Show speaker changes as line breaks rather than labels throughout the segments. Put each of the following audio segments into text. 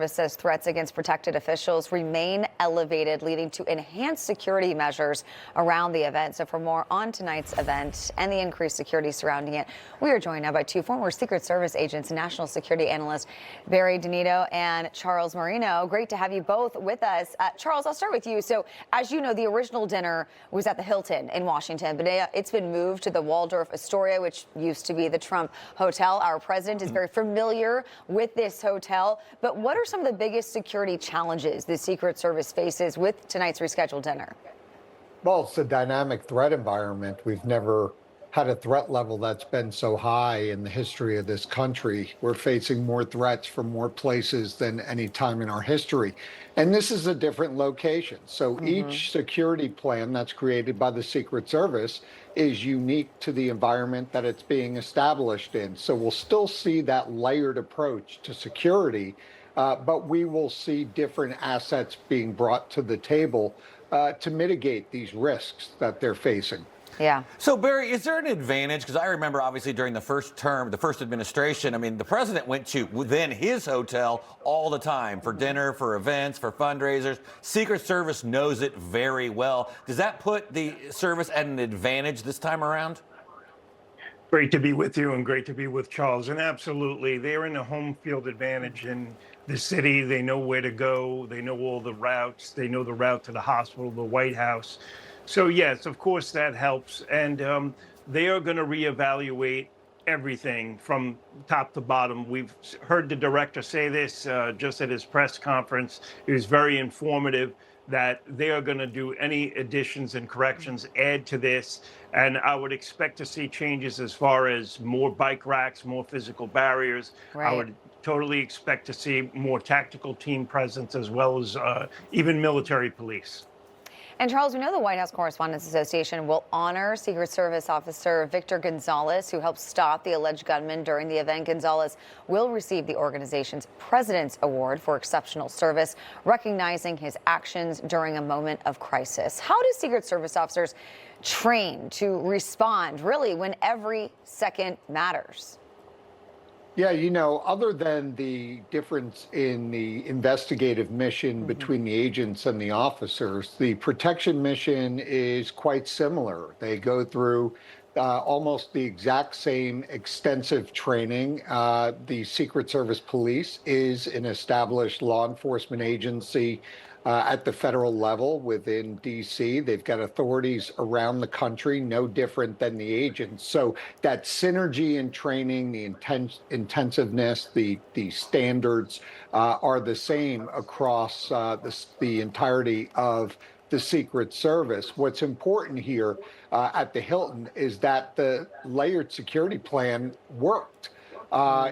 Says threats against protected officials remain elevated, leading to enhanced security measures around the event. So for more on tonight's event and the increased security surrounding it, we are joined now by two former Secret Service agents, national security analyst Barry Donadio and Charles Marino. Great to have you both with us. Charles, I'll start with you. So as you know, the original dinner was at the Hilton in Washington, but it's been moved to the Waldorf Astoria, which used to be the Trump Hotel. Our president is very familiar with this hotel, but what are some of the biggest security challenges the Secret Service faces with tonight's rescheduled dinner?
Well, it's a dynamic threat environment. We've never had a threat level that's been so high in the history of this country. We're facing more threats from more places than any time in our history. And this is a different location. So each security plan that's created by the Secret Service is unique to the environment that it's being established in. So we'll still see that layered approach to security, but we will see different assets being brought to the table to mitigate these risks that they're facing.
Yeah.
So, Barry, is there an advantage? Because I remember, obviously, during the first term, the first administration, I mean, the president went to within his hotel all the time for dinner, for events, for fundraisers. Secret Service knows it very well. Does that put the service at an advantage this time around?
Great to be with you and great to be with Charles. And absolutely, they're in a home field advantage in the city. They know where to go. They know all the routes. They know the route to the hospital, the White House. So, yes, of course, that helps. And they are going to reevaluate everything from top to bottom. We've heard the director say this just at his press conference. It was very informative that they are going to do any additions and corrections, add to this. And I would expect to see changes as far as more bike racks, more physical barriers.
Right.
I would totally expect to see more tactical team presence as well as even military police.
And Charles, we know the White House Correspondence Association will honor Secret Service officer Victor Gonzalez, who helped stop the alleged gunman during the event. Gonzalez will receive the organization's President's Award for exceptional service, recognizing his actions during a moment of crisis. How do Secret Service officers train to respond, really, when every second matters?
Yeah, you know, other than the difference in the investigative mission between the agents and the officers, the protection mission is quite similar. They go through almost the exact same extensive training. The Secret Service Police is an established law enforcement agency at the federal level within D.C. They've got authorities around the country, no different than the agents. So that synergy in training, the intensiveness, the standards are the same across the entirety of the Secret Service. What's important here at the Hilton is that the layered security plan worked.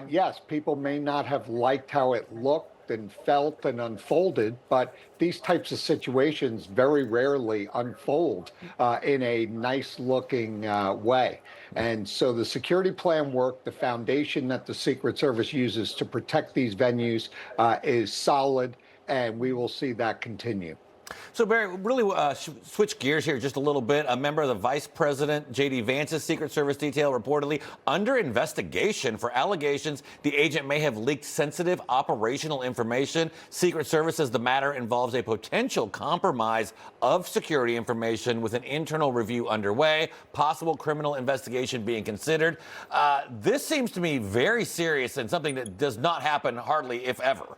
Yes, people may not have liked how it looked and felt and unfolded, but these types of situations very rarely unfold in a nice looking way. And so the security plan worked. The foundation that the Secret Service uses to protect these venues is solid, and we will see that continue.
So, Barry, really switch gears here just a little bit. A member of the Vice President, J.D. Vance's Secret Service detail reportedly under investigation for allegations the agent may have leaked sensitive operational information. Secret Service says the matter involves a potential compromise of security information with an internal review underway, possible criminal investigation being considered. This seems to me very serious and something that does not happen hardly, if ever.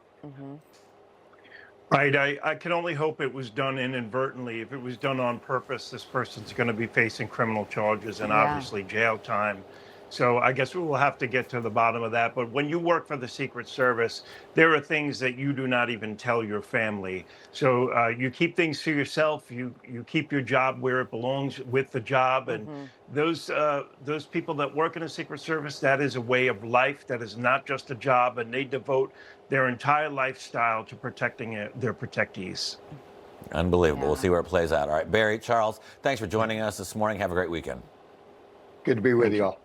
Right. I can only hope it was done inadvertently. If it was done on purpose, this person's going to be facing criminal charges and obviously jail time. So I guess we will have to get to the bottom of that. But when you work for the Secret Service, there are things that you do not even tell your family. So you keep things to yourself. You keep your job where it belongs with the job. And those people that work in the Secret Service, that is a way of life. That is not just a job. And they devote their entire lifestyle to protecting their protectees.
Unbelievable. We'll see where it plays out. All right, Barry, Charles, thanks for joining us this morning. Have a great weekend.
Good to be with you all.